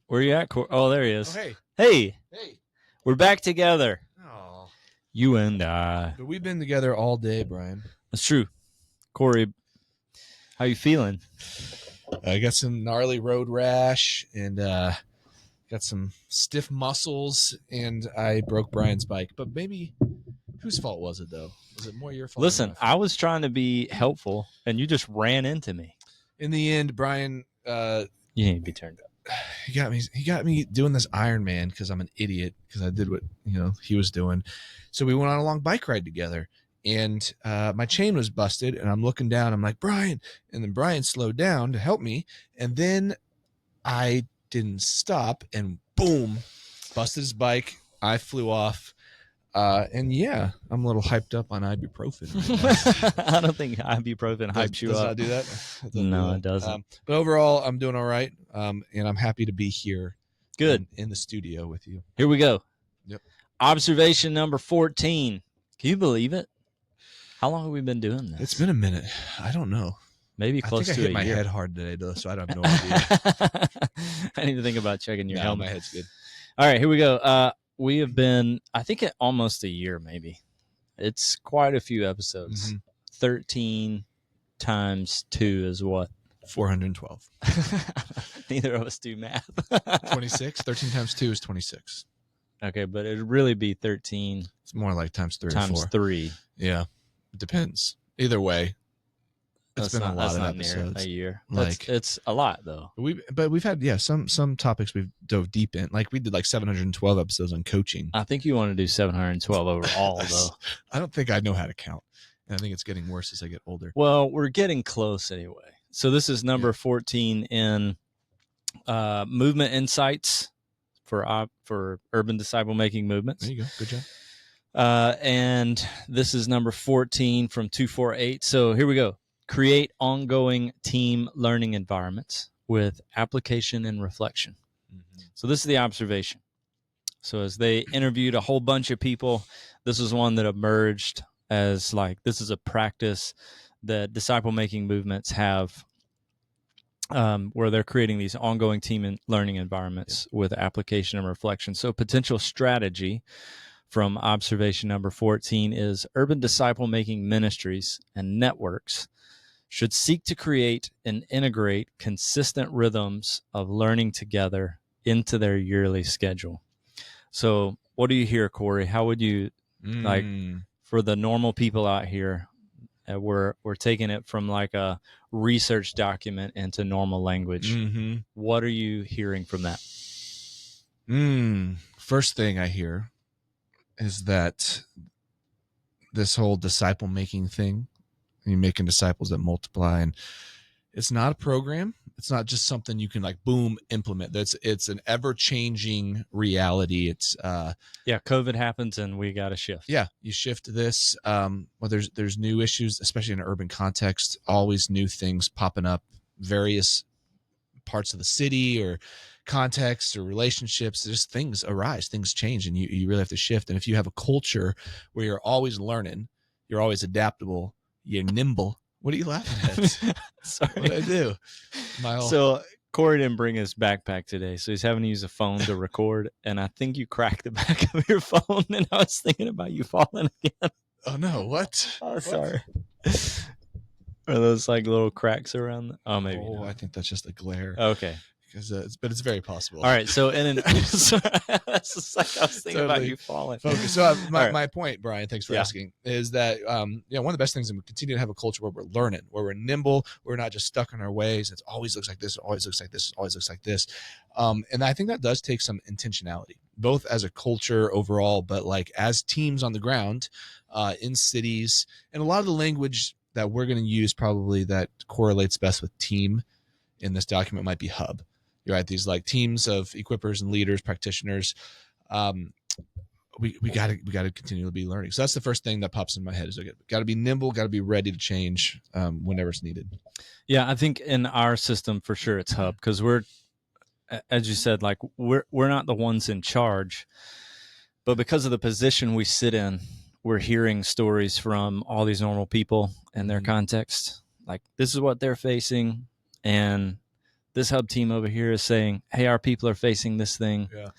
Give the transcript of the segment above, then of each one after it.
Where you at, Cory? Oh, there he is. Oh, hey. Hey, Hey. we're back together. Oh. You and I. But we've been together all day, Brian. That's true. Cory, how you feeling? I got some gnarly road rash and got some stiff muscles, and I broke Brian's bike. But maybe, whose fault was it, though? Was it more your fault? Listen, I was trying to be helpful, and you just ran into me. In the end, Brian, you need to be turned up. He got me doing this Ironman because I'm an idiot because I did what he was doing. So we went on a long bike ride together, and my chain was busted, and I'm looking down. I'm like, Brian, and then Brian slowed down to help me, and then I didn't stop, and boom, busted his bike. I flew off. And yeah, I'm a little hyped up on ibuprofen. Right I don't think ibuprofen hypes you up. Does not do that? No, it doesn't. But overall, I'm doing all right. And I'm happy to be here. Good. In the studio with you. Here we go. Yep. Observation number 14. Can you believe it? How long have we been doing this? It's been a minute. I don't know. Maybe close to a year. I hit my head hard today, though, so I have no idea. I need to think about checking your helmet. My head's good. All right, here we go. We have been, I think, almost a year, maybe. It's quite a few episodes. Mm-hmm. 13 times 2 is what? 412. Neither of us do math. 26. 13 times 2 is 26. Okay, but it'd really be 13. It's more like times 3 times or 4. 3. Yeah, it depends. Either way, it's been a lot of episodes. Near a year. It's a lot though. But we've had some topics we've dove deep in. Like we did like 712 episodes on coaching. I think you want to do 712 overall though. I don't think I know how to count, and I think it's getting worse as I get older. Well, we're getting close anyway. So this is number 14 in movement insights for urban disciple making movements. There you go. Good job. And this is number 14 from 248. So here we go. Create ongoing team learning environments with application and reflection. Mm-hmm. So this is the observation. So as they interviewed a whole bunch of people, this is one that emerged as like, this is a practice that disciple making movements have where they're creating these ongoing team and learning environments with application and reflection. So potential strategy from observation number 14 is urban disciple making ministries and networks should seek to create and integrate consistent rhythms of learning together into their yearly schedule. So what do you hear, Cory? How would you, like, for the normal people out here, we're taking it from like a research document into normal language. Mm-hmm. What are you hearing from that? First thing I hear is that this whole disciple making thing, you're making disciples that multiply, and it's not a program. It's not just something you can like boom implement. It's an ever changing reality. It's COVID happens and we got to shift. Yeah, you shift this. Well, there's new issues, especially in an urban context. Always new things popping up, various parts of the city or context or relationships. Just things arise, things change, and you really have to shift. And if you have a culture where you're always learning, you're always adaptable, you're nimble. What are you laughing at? Sorry. What did I do? So Cory didn't bring his backpack today, so he's having to use a phone to record, and I think you cracked the back of your phone, and I was thinking about you falling again. Oh, no. What? Oh, sorry. Are those like little cracks around? Oh, maybe. Oh, I think that's just a glare. Okay. But it's very possible. All right. So that's just like I was thinking about you falling. Focus. So my point, Brian, thanks for asking, is that one of the best things, and we continue to have a culture where we're learning, where we're nimble, we're not just stuck in our ways. It always looks like this, it always looks like this, it always looks like this. And I think that does take some intentionality, both as a culture overall, but like as teams on the ground, in cities, and a lot of the language that we're going to use probably that correlates best with team in this document might be hub. You're right. These like teams of equippers and leaders, practitioners. We got to continue to be learning. So that's the first thing that pops in my head is got to be nimble, got to be ready to change whenever it's needed. Yeah, I think in our system for sure it's hub because we're, as you said, like we're not the ones in charge, but because of the position we sit in, we're hearing stories from all these normal people and their context. Like this is what they're facing, and this hub team over here is saying, hey, our people are facing this thing. Yeah.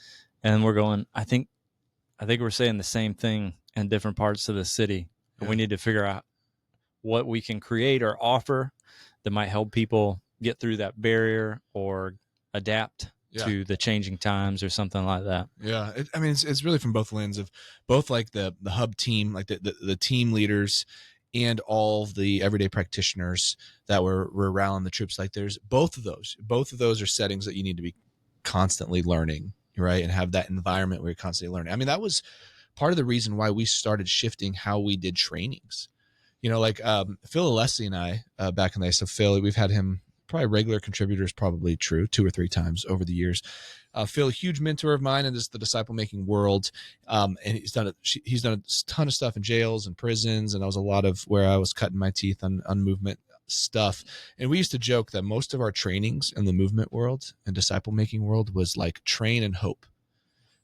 And we're going, I think we're saying the same thing in different parts of the city. And we need to figure out what we can create or offer that might help people get through that barrier or adapt to the changing times or something like that. Yeah. I mean, it's really from both lens of both like the hub team, like the team leaders and all the everyday practitioners that were around the troops. Like there's both of those are settings that you need to be constantly learning, right? And have that environment where you're constantly learning. I mean, that was part of the reason why we started shifting how we did trainings. You know, like Phil Alessi and I back in the day. So Phil, we've had him probably regular contributors, probably true 2 or 3 times over the years. Phil, a huge mentor of mine in the disciple making world, and he's done a ton of stuff in jails and prisons, and that was a lot of where I was cutting my teeth on movement stuff. And we used to joke that most of our trainings in the movement world and disciple making world was like train and hope.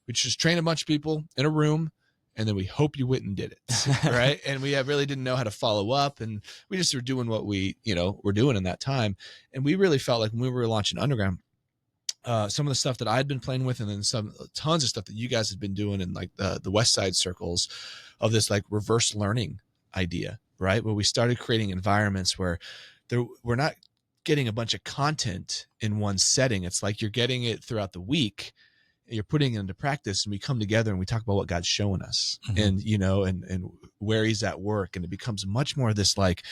We just train a bunch of people in a room, and then we hope you went and did it, right? And we really didn't know how to follow up, and we just were doing what we, were doing in that time. And we really felt like when we were launching Underground, some of the stuff that I'd been playing with, and then tons of stuff that you guys had been doing in like the West Side circles of this like reverse learning idea, right? Where we started creating environments where we're not getting a bunch of content in one setting. It's like you're getting it throughout the week. You're putting it into practice, and we come together and we talk about what God's showing us, and and where He's at work, and it becomes much more this like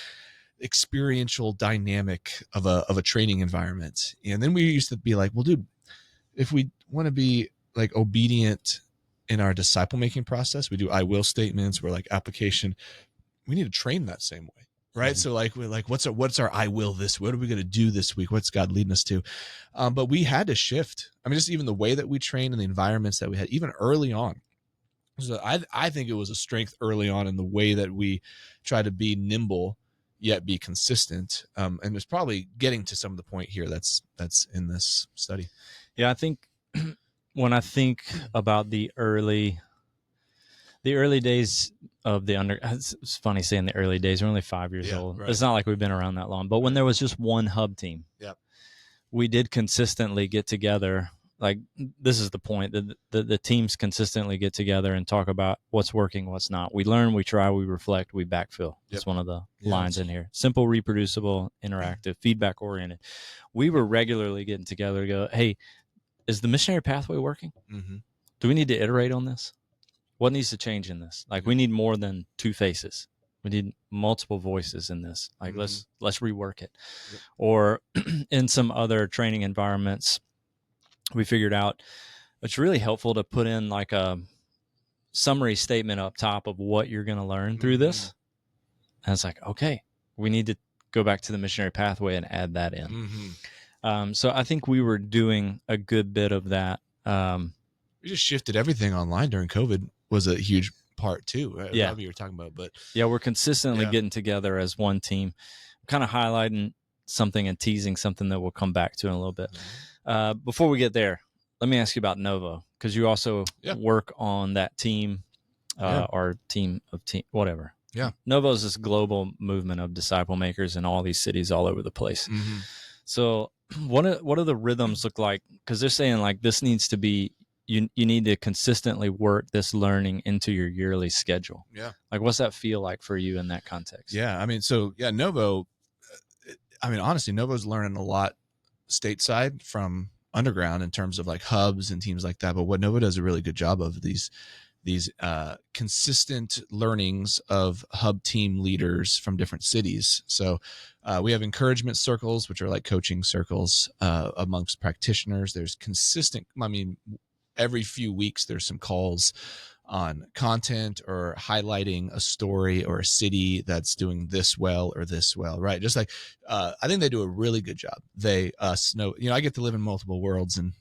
experiential dynamic of a training environment. And then we used to be like, well, dude, if we want to be like obedient in our disciple making process, we do I will statements. We're like application. We need to train that same way. Right. So like, we're like, what's our, I will this, what are we going to do this week? What's God leading us to? But we had to shift. I mean, just even the way that we train and the environments that we had, even early on. So I think it was a strength early on in the way that we try to be nimble, yet be consistent. And it's probably getting to some of the point here that's in this study. Yeah. I think when I think about the early days of the it's funny saying the early days. We're only 5 years old. Right. It's not like we've been around that long. But when there was just one hub team, we did consistently get together. Like this is the point that the teams consistently get together and talk about what's working, what's not. We learn, we try, we reflect, we backfill. That's one of the lines in here. Simple, reproducible, interactive, feedback oriented. We were regularly getting together to go, hey, is the missionary pathway working? Mm-hmm. Do we need to iterate on this? What needs to change in this? Like we need more than 2 faces. We need multiple voices in this. Like let's rework it. Yep. Or in some other training environments, we figured out it's really helpful to put in like a summary statement up top of what you're going to learn through this. And it's like, okay, we need to go back to the missionary pathway and add that in. So I think we were doing a good bit of that. We just shifted everything online during COVID. Was a huge part too. Right? Yeah, you were talking about, but we're consistently getting together as one team, kind of highlighting something and teasing something that we'll come back to in a little bit. Before we get there, let me ask you about Novo, because you also work on that team, or team of team, whatever. Yeah, Novo is this global movement of disciple makers in all these cities all over the place. So, what do the rhythms look like? Because they're saying like this needs to be. You need to consistently work this learning into your yearly schedule. Yeah. Like, what's that feel like for you in that context? Yeah. I mean, Novo, honestly, Novo's learning a lot stateside from Underground in terms of like hubs and teams like that. But what Novo does a really good job of these consistent learnings of hub team leaders from different cities. So we have encouragement circles, which are like coaching circles amongst practitioners. There's consistent, every few weeks, there's some calls on content or highlighting a story or a city that's doing this well or this well, right? Just like, I think they do a really good job. I get to live in multiple worlds, and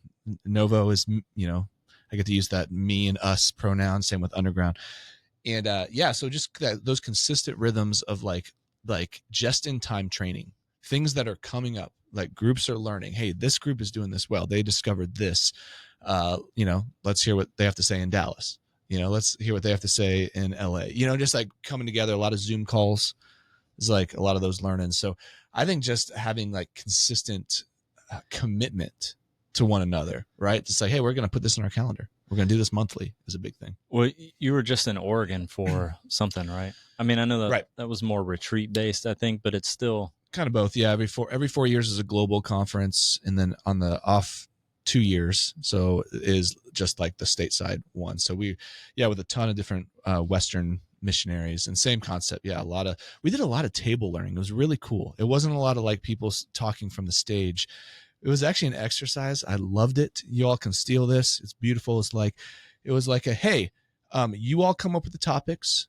Novo is, I get to use that me and us pronoun, same with Underground. And so just those consistent rhythms of like just in time training, things that are coming up, like groups are learning, hey, this group is doing this well. They discovered this. Let's hear what they have to say in Dallas. Let's hear what they have to say in LA. Just like coming together, a lot of Zoom calls is like a lot of those learnings. So I think just having like consistent commitment to one another, right? It's like, hey, we're going to put this in our calendar. We're going to do this monthly is a big thing. Well, you were just in Oregon for something, right? I mean, I know that Right. that was more retreat based, I think, but it's still kind of both. Yeah. Every 4 years is a global conference. And then on the off 2 years, so is just like the stateside one. So with a ton of different Western missionaries and same concept. Yeah. We did a lot of table learning. It was really cool. It wasn't a lot of like people talking from the stage. It was actually an exercise. I loved it. You all can steal this. It's beautiful. It was like hey, you all come up with the topics.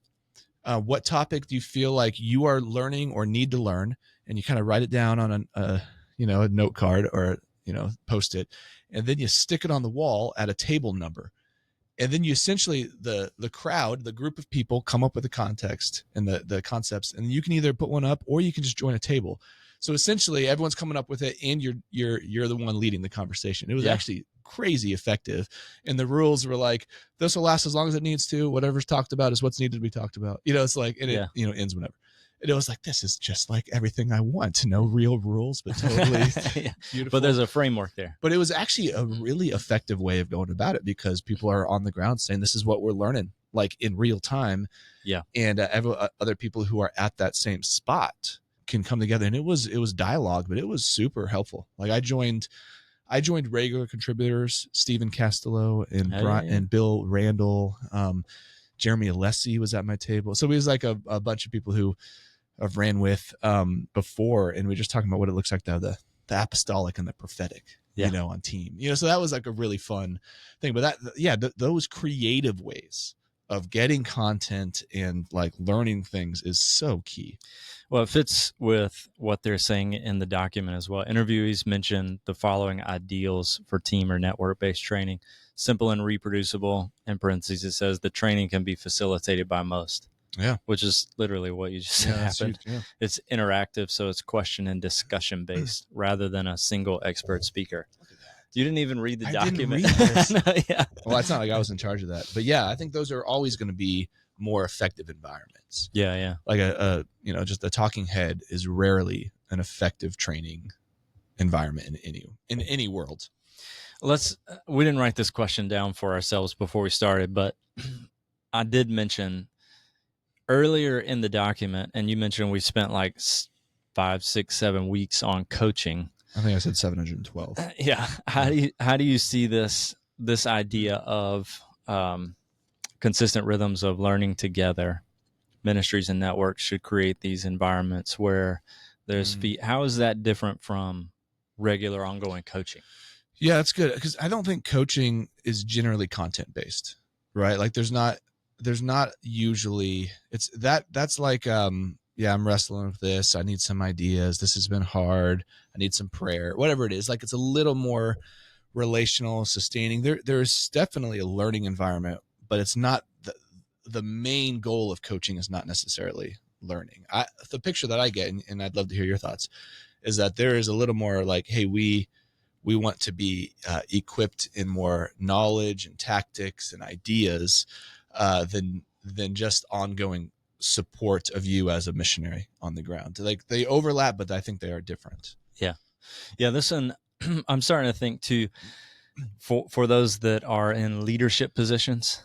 What topic do you feel like you are learning or need to learn? And you kind of write it down on a note card or, post it. And then you stick it on the wall at a table number. And then you essentially, the crowd, the group of people come up with the context and the concepts. And you can either put one up or you can just join a table. So essentially everyone's coming up with it and you're the one leading the conversation. It was actually crazy effective. And the rules were like, this will last as long as it needs to. Whatever's talked about is what's needed to be talked about. It's like, and it ends whenever. And it was like, this is just like everything I want. No real rules, but totally beautiful. But there's a framework there. But it was actually a really effective way of going about it because people are on the ground saying, this is what we're learning, like in real time. Yeah. And other people who are at that same spot can come together. And it was dialogue, but it was super helpful. Like I joined regular contributors, Stephen Castello and Bill Randall, Jeremy Alessi was at my table. So it was like a bunch of people who I've ran with before, and we were just talking about what it looks like to have the apostolic and the prophetic, on team. So that was like a really fun thing. But those creative ways of getting content and like learning things is so key. Well, it fits with what they're saying in the document as well. Interviewees mentioned the following ideals for team or network-based training. Simple and reproducible. In parentheses, it says the training can be facilitated by most. Yeah. Which is literally what you just said happened. Yeah. It's interactive, so it's question and discussion based rather than a single expert speaker. You didn't even read the document. Didn't read this. No, yeah. Well, it's not like I was in charge of that. But yeah, I think those are always going to be more effective environments. Yeah, yeah. Like just a talking head is rarely an effective training environment in any world. We didn't write this question down for ourselves before we started, but I did mention earlier in the document, and you mentioned we spent like 5, 6, 7 weeks on coaching. I think I said 712. Yeah. How do you see this idea of consistent rhythms of learning together? Ministries and networks should create these environments where there's how is that different from regular ongoing coaching? Yeah, that's good, because I don't think coaching is generally content based, right? Like there's not usually that's like I'm wrestling with this. I need some ideas. This has been hard. I need some prayer, whatever it is. Like it's a little more relational, sustaining. There's definitely a learning environment, but it's not the main goal of coaching is not necessarily learning. The picture that I get, and I'd love to hear your thoughts, is that there is a little more like, hey, we want to be equipped in more knowledge and tactics and ideas than just ongoing support of you as a missionary on the ground. Like they overlap, but I think they are different. Yeah. This one, I'm starting to think too, for those that are in leadership positions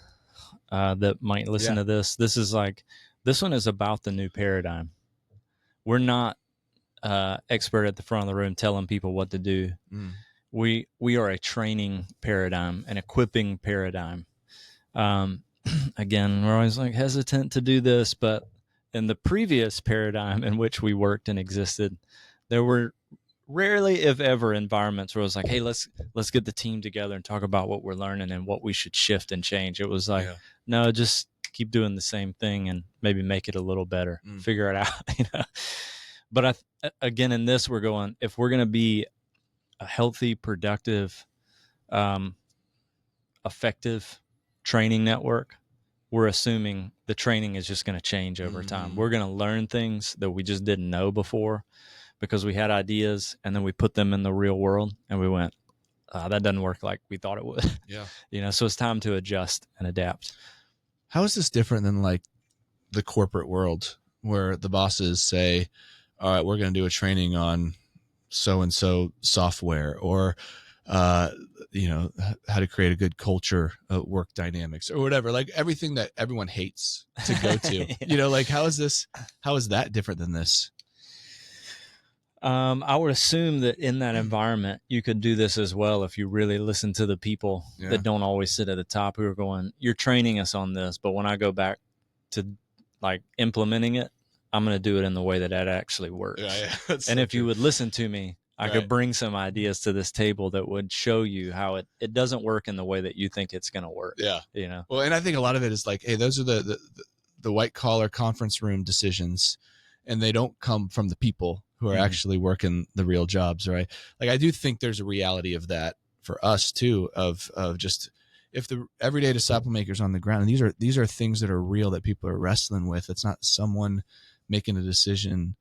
that might listen to this. This one is about the new paradigm. We're not expert at the front of the room telling people what to do. We are a training paradigm, an equipping paradigm. Again, we're always like hesitant to do this, but in the previous paradigm in which we worked and existed, there were rarely, if ever, environments where it was like, hey, let's get the team together and talk about what we're learning and what we should shift and change. It was like, no, just keep doing the same thing and maybe make it a little better, figure it out. But again, in this, we're going, if we're going to be a healthy, productive, effective training network, we're assuming the training is just going to change over time. We're going to learn things that we just didn't know before because we had ideas and then we put them in the real world and we went, that doesn't work like we thought it would. Yeah. So it's time to adjust and adapt. How is this different than like the corporate world where the bosses say, all right, we're going to do a training on so-and-so software, or how to create a good culture, work dynamics, or whatever, like everything that everyone hates to go to. Yeah. Like how is that different than this? I would assume that in that environment, you could do this as well if you really listen to the people that don't always sit at the top, who are going, you're training us on this, but when I go back to like implementing it, I'm going to do it in the way that actually works. And if you would listen to me, I could bring some ideas to this table that would show you how it doesn't work in the way that you think it's going to work. Yeah. You Well, and I think a lot of it is like, hey, those are the white collar conference room decisions, and they don't come from the people who are actually working the real jobs, right? Like I do think there's a reality of that for us too, of just if the everyday disciple makers on the ground, and these are things that are real that people are wrestling with. It's not someone making a decision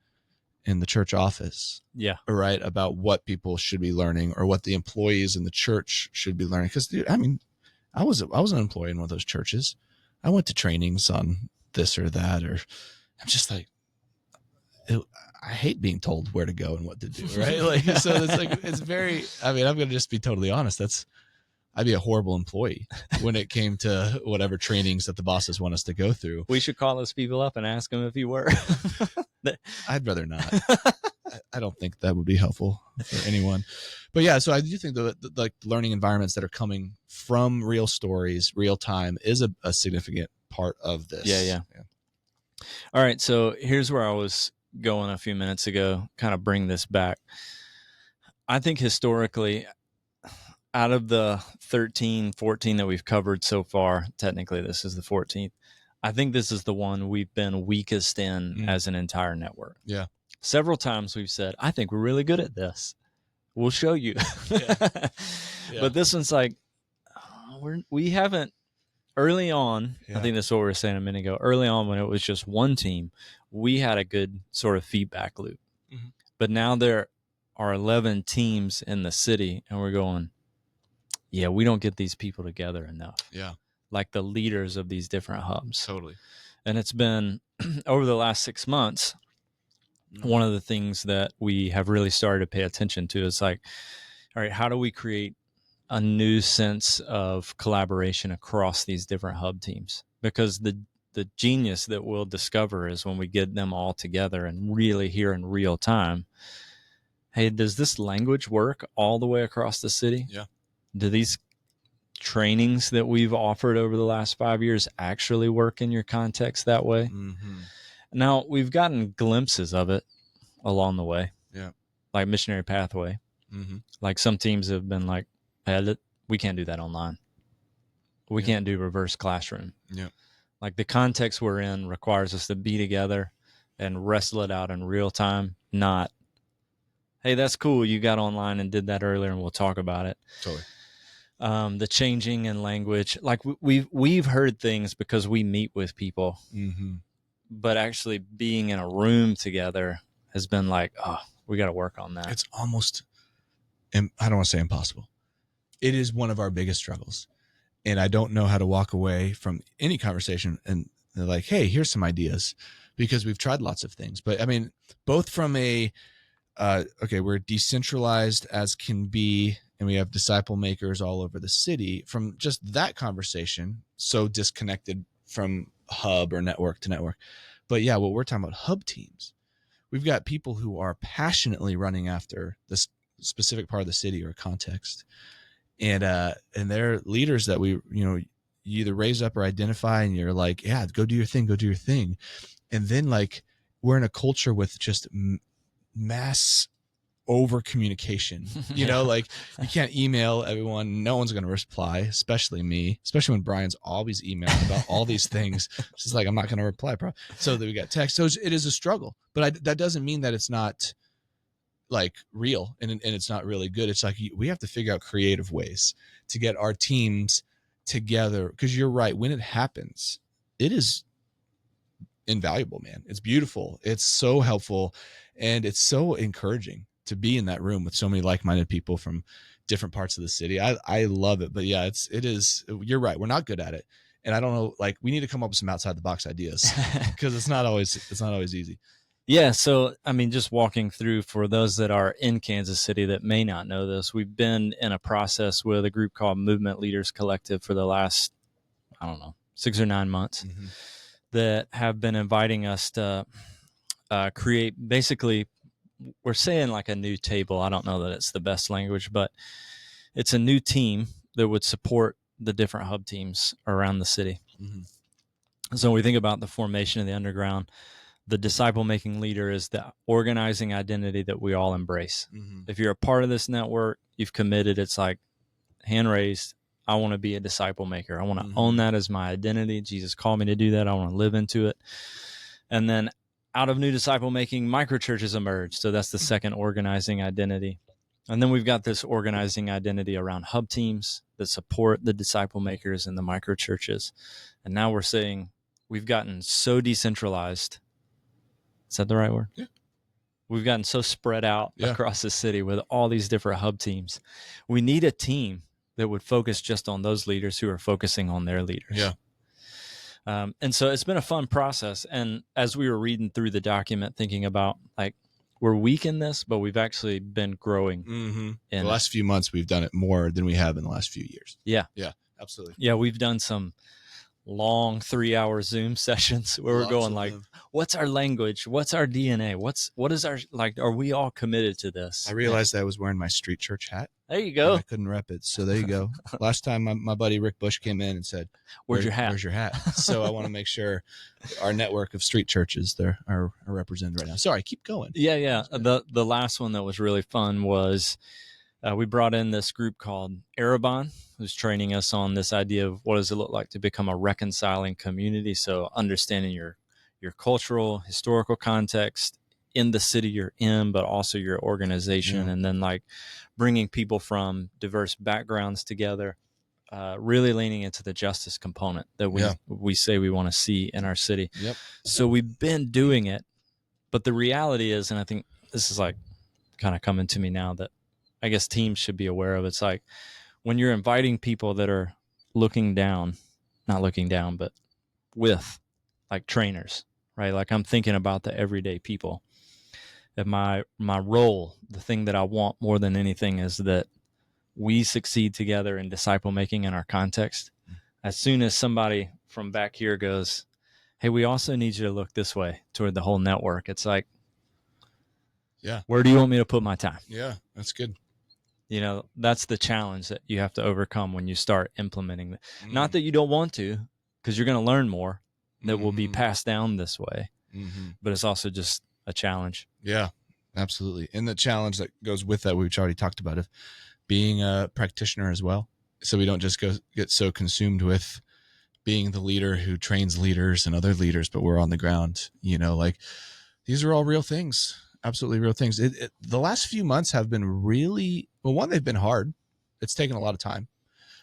in the church office, right, about what people should be learning or what the employees in the church should be learning. Because I mean, I was an employee in one of those churches. I went to trainings on this or that, or I'm just like, I hate being told where to go and what to do, right? Like, so it's like, it's very, I mean, I'm going to just be totally honest. I'd be a horrible employee when it came to whatever trainings that the bosses want us to go through. We should call those people up and ask them if you were. I'd rather not. I don't think that would be helpful for anyone. But yeah, so I do think that like learning environments that are coming from real stories, real time, is a significant part of this. Yeah. All right. So here's where I was going a few minutes ago, kind of bring this back. I think historically, out of the 13, 14 that we've covered so far, technically this is the 14th, I think this is the one we've been weakest in as an entire network. Yeah. Several times we've said, I think we're really good at this. We'll show you. But this one's like, we haven't, early on, I think that's what we were saying a minute ago, early on when it was just one team, we had a good sort of feedback loop. Mm-hmm. But now there are 11 teams in the city, and we're going, yeah, we don't get these people together enough. Yeah. Like the leaders of these different hubs. Totally. And it's been, over the last 6 months, one of the things that we have really started to pay attention to is like, all right, how do we create a new sense of collaboration across these different hub teams? Because the genius that we'll discover is when we get them all together and really hear in real time, hey, does this language work all the way across the city? Yeah. Do these trainings that we've offered over the last 5 years actually work in your context that way? Mm-hmm. Now, we've gotten glimpses of it along the way. Yeah. Like Missionary Pathway. Mm-hmm. Like some teams have been like, hey, we can't do that online. We can't do reverse classroom. Yeah. Like the context we're in requires us to be together and wrestle it out in real time, not, hey, that's cool, you got online and did that earlier and we'll talk about it. Totally. The changing in language, like we've heard things because we meet with people, but actually being in a room together has been like, oh, we got to work on that. It's almost, I don't want to say impossible. It is one of our biggest struggles. And I don't know how to walk away from any conversation and they're like, hey, here's some ideas, because we've tried lots of things. But I mean, both from a, we're decentralized as can be, and we have disciple makers all over the city, from just that conversation, so disconnected from hub or network to network. But yeah, what we're talking about, hub teams, we've got people who are passionately running after this specific part of the city or context. And they're leaders that we, you either raise up or identify, and you're like, yeah, go do your thing. And then like, we're in a culture with just mass over communication, like you can't email everyone. No one's going to reply, especially me, especially when Brian's always emailing about all these things. It's just like, I'm not going to reply. So that we got text. So it is a struggle, but that doesn't mean that it's not like real and it's not really good. It's like, we have to figure out creative ways to get our teams together. Cause you're right. When it happens, it is invaluable, man. It's beautiful. It's so helpful. And it's so encouraging to be in that room with so many like-minded people from different parts of the city. I love it. But yeah, it is, you're right. We're not good at it. And I don't know, like we need to come up with some outside the box ideas because it's not always easy. Yeah. So, I mean, just walking through for those that are in Kansas City that may not know this, we've been in a process with a group called Movement Leaders Collective for the last, I don't know, 6 or 9 months that have been inviting us to create basically, we're saying like a new table. I don't know that it's the best language, but it's a new team that would support the different hub teams around the city. So when we think about the formation of the underground, the disciple-making leader is the organizing identity that we all embrace. If you're a part of this network, you've committed. It's like hand raised. I want to be a disciple maker. I want to own that as my identity. Jesus called me to do that. I want to live into it. And then out of new disciple making, microchurches emerge. So that's the second organizing identity. And then we've got this organizing identity around hub teams that support the disciple makers and the microchurches. And now we're saying we've gotten so decentralized. Is that the right word? Yeah. We've gotten so spread out across the city with all these different hub teams. We need a team that would focus just on those leaders who are focusing on their leaders. Yeah. And so it's been a fun process. And as we were reading through the document, thinking about like, we're weak in this, but we've actually been growing. In the last few months, we've done it more than we have in the last few years. Yeah. Yeah, absolutely. Yeah. We've done some long 3-hour Zoom sessions where we're going like, what's our language? What's our DNA? What is our, like, are we all committed to this? I realized I was wearing my street church hat. There you go. I couldn't rep it. So there you go. Last time my buddy Rick Bush came in and said, Where's your hat? Where's your hat? So I want to make sure our network of street churches there are represented right now. Sorry, keep going. Yeah. The last one that was really fun was we brought in this group called Arabon, who's training us on this idea of what does it look like to become a reconciling community. So understanding your cultural, historical context in the city you're in, but also your organization, and then like bringing people from diverse backgrounds together, really leaning into the justice component that we say we want to see in our city. So we've been doing it, but the reality is, and I think this is like kind of coming to me now that I guess teams should be aware of. It's like when you're inviting people that are not looking down, but with like trainers, right? Like I'm thinking about the everyday people. And my role, the thing that I want more than anything is that we succeed together in disciple making in our context. As soon as somebody from back here goes, hey, we also need you to look this way toward the whole network. It's like, where do you want me to put my time? Yeah, that's good. You know, that's the challenge that you have to overcome when you start implementing that. Not that you don't want to, because you're going to learn more that will be passed down this way, but it's also just a challenge. Yeah, absolutely. And the challenge that goes with that, which already talked about, of being a practitioner as well. So we don't just get so consumed with being the leader who trains leaders and other leaders, but we're on the ground, you know, like these are all real things. Absolutely real things. The last few months have been really, well, one, they've been hard. It's taken a lot of time.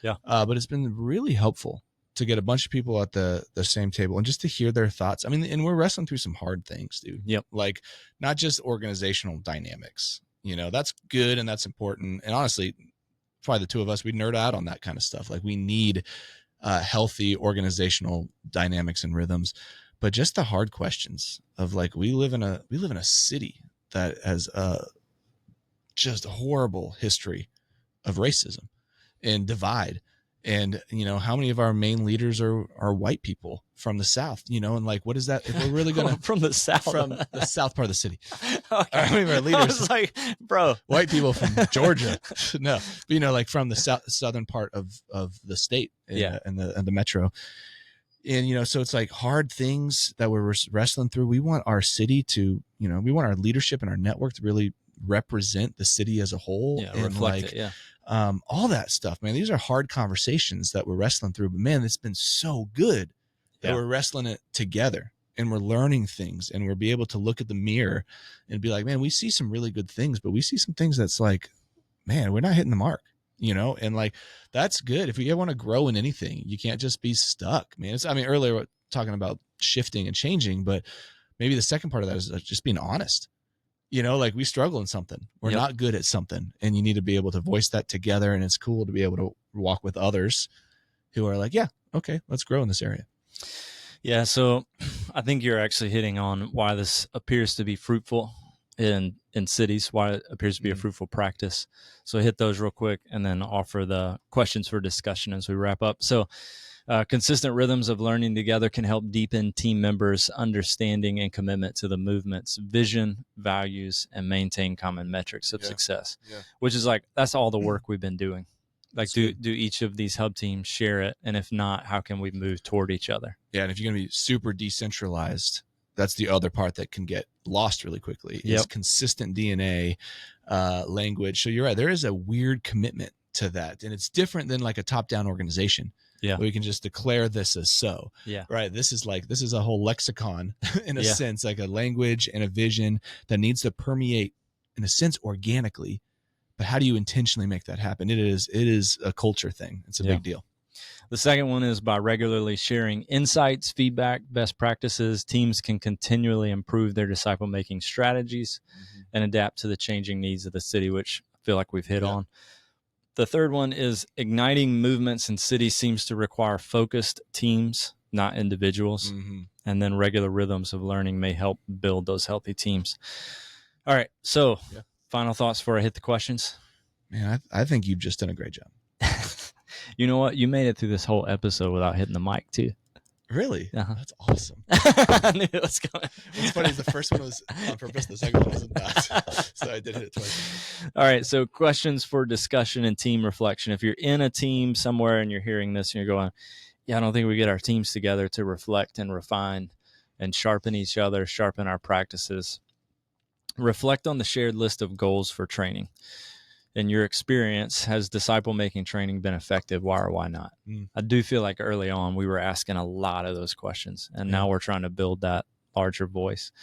Yeah. But it's been really helpful to get a bunch of people at the same table and just to hear their thoughts. I mean, and we're wrestling through some hard things, dude. Yep. Like not just organizational dynamics, you know, that's good and that's important. And honestly, probably the two of us, we nerd out on that kind of stuff. Like we need healthy organizational dynamics and rhythms, but just the hard questions of like, we live in a city that has just a horrible history of racism and divide. And, you know, how many of our main leaders are white people from the South, you know, and like, what is that? If we're really going to from the South part of the city, okay. How many of our leaders, I was like, bro, white people from Georgia, no, but, you know, like from the southern part of the state and the metro. And, you know, so it's like hard things that we're wrestling through. We want our city to, you know, we want our leadership and our network to really represent the city as a whole. Yeah, and reflect like, it, all that stuff, man. These are hard conversations that we're wrestling through, but man, it's been so good that we're wrestling it together and we're learning things and we'll be able to look at the mirror and be like, man, we see some really good things, but we see some things that's like, man, we're not hitting the mark. You know, and like, that's good. If you want to grow in anything, you can't just be stuck, man. Earlier we're talking about shifting and changing, but maybe the second part of that is just being honest. You know, like we struggle in something, we're not good at something, and you need to be able to voice that together. And it's cool to be able to walk with others who are like, yeah, okay, let's grow in this area. Yeah. So I think you're actually hitting on why this appears to be fruitful in cities, why it appears to be a fruitful practice. So hit those real quick and then offer the questions for discussion as we wrap up. So consistent rhythms of learning together can help deepen team members' understanding and commitment to the movement's vision, values, and maintain common metrics of success, which is like, that's all the work we've been doing. Like, do each of these hub teams share it? And if not, how can we move toward each other? Yeah. And if you're going to be super decentralized, that's the other part that can get lost really quickly is consistent DNA language. So you're right. There is a weird commitment to that. And it's different than like a top-down organization. Yeah. Where you can just declare this as so. Yeah. Right. This is a whole lexicon in a sense, like a language and a vision that needs to permeate in a sense organically. But how do you intentionally make that happen? It is a culture thing. It's a big deal. The second one is by regularly sharing insights, feedback, best practices, teams can continually improve their disciple-making strategies and adapt to the changing needs of the city, which I feel like we've hit on. The third one is igniting movements in cities seems to require focused teams, not individuals. And then regular rhythms of learning may help build those healthy teams. All right. So final thoughts before I hit the questions. Man, I think you've just done a great job. You know what? You made it through this whole episode without hitting the mic too. Really? That's awesome. I knew it was coming. What's funny is the first one was on purpose, the second one was not. So I did hit it twice. All right. So questions for discussion and team reflection. If you're in a team somewhere and you're hearing this and you're going, I don't think we get our teams together to reflect and refine and sharpen each other, sharpen our practices. Reflect on the shared list of goals for training. In your experience, has disciple-making training been effective? Why or why not? I do feel like early on we were asking a lot of those questions, and now we're trying to build that larger voice.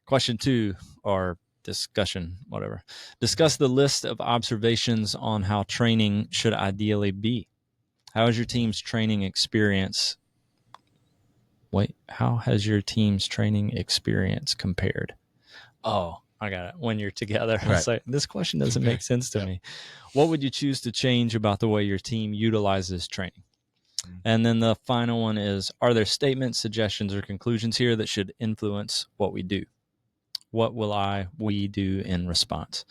Question 2, or discussion, whatever. Discuss the list of observations on how training should ideally be. How is your team's training experience? How has your team's training experience compared? Oh, I got it. When you're together, I was like, this question doesn't make sense to me. What would you choose to change about the way your team utilizes training? And then the final one is, are there statements, suggestions, or conclusions here that should influence what we do? What will we do in response?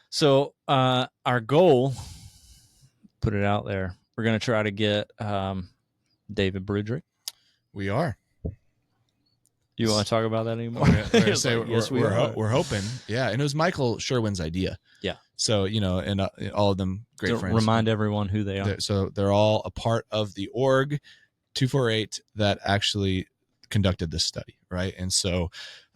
So our goal, put it out there, we're going to try to get David Brudrick. We are. You want to talk about that anymore? We're hoping. Yeah. And it was Michael Sherwin's idea. Yeah. So, and all of them great friends. Remind everyone who they are. So they're all a part of the org, 248, that actually conducted this study. Right. And so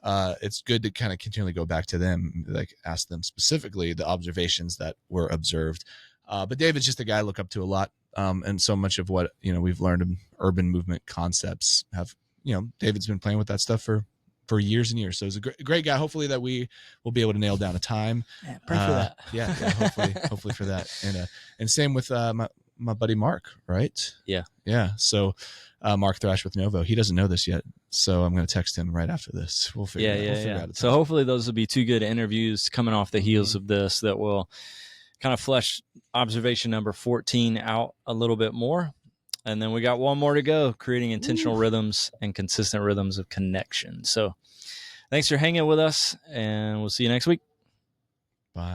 it's good to kind of continually go back to them, like ask them specifically the observations that were observed. But David's just a guy I look up to a lot. And so much of what, we've learned in urban movement concepts have, David's been playing with that stuff for years and years. So he's a great guy. Hopefully that we will be able to nail down a time. Yeah, pray for that. Yeah, hopefully for that. And same with my buddy Mark, right? Yeah. Yeah. So Mark Thrash with Novo. He doesn't know this yet. So I'm going to text him right after this. We'll figure it out. So hopefully those will be 2 good interviews coming off the heels of this that will kind of flesh observation number 14 out a little bit more. And then we got one more to go, creating intentional rhythms and consistent rhythms of connection. So thanks for hanging with us, and we'll see you next week. Bye.